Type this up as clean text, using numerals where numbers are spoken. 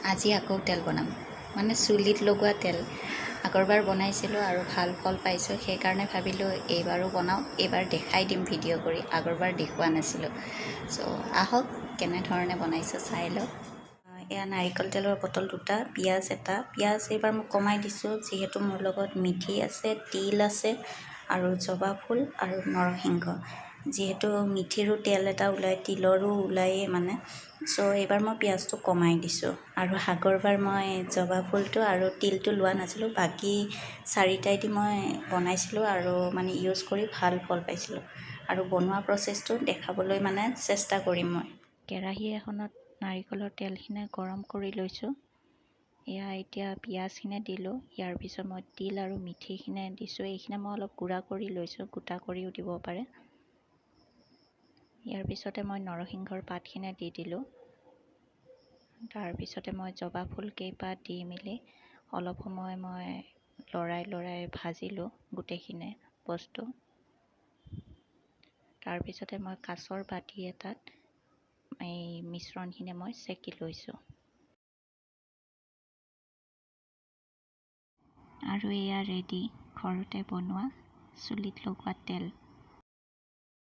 আজি আকৌ তেল বনাম, মানে চুলিত লগোৱা তেল। আগৰবাৰ বনাইছিলোঁ আৰু ভাল ফল পাইছোঁ, সেইকাৰণে ভাবিলোঁ এইবাৰো বনাওঁ, এইবাৰ দেখাই দিম ভিডিঅ' কৰি। আগৰবাৰ দেখুওৱা নাছিলোঁ। আহক কেনেধৰণে বনাইছোঁ চাই লওক। এয়া নাৰিকল তেলৰ বটল দুটা, পিঁয়াজ এটা। পিঁয়াজ এইবাৰ মই কমাই দিছোঁ, যিহেতু মোৰ লগত মিঠি আছে, তিল আছে আৰু জবা ফুল আৰু নৰসিংহ। যিহেতু মিঠিৰো তেল এটা ওলায়, তিলৰো ওলায়েই মানে, এইবাৰ মই পিঁয়াজটো কমাই দিছোঁ। আৰু আগৰবাৰ মই জবা ফুলটো আৰু তিলটো লোৱা নাছিলোঁ, বাকী চাৰিটাই দি মই বনাইছিলোঁ আৰু মানে ইউজ কৰি ভাল ফল পাইছিলোঁ। আৰু বনোৱা প্ৰচেছটো দেখাবলৈ মানে চেষ্টা কৰিম মই। কেৰাহী এখনত নাৰিকলৰ তেলখিনি গৰম কৰি লৈছোঁ। এয়া এতিয়া পিঁয়াজখিনি দিলোঁ। ইয়াৰ পিছত মই তিল আৰু মিঠিখিনি দিছোঁ। এইখিনি মই অলপ গুড়া কৰি লৈছোঁ, গোটা কৰিও দিব পাৰে। ইয়াৰ পিছতে মই নৰসিংহৰ পাতখিনি দি দিলোঁ। তাৰপিছতে মই জবা ফুল কেইপাত দি মেলি অলপ সময় মই লৰাই ভাজিলোঁ গোটেইখিনি বস্তু। তাৰপিছতে মই কাঁচৰ বাতি এটাত এই মিশ্ৰণখিনি মই চেকি লৈছোঁ। আৰু এয়া ৰেডি, ঘৰতে বনোৱা চুলিত লগোৱা তেল।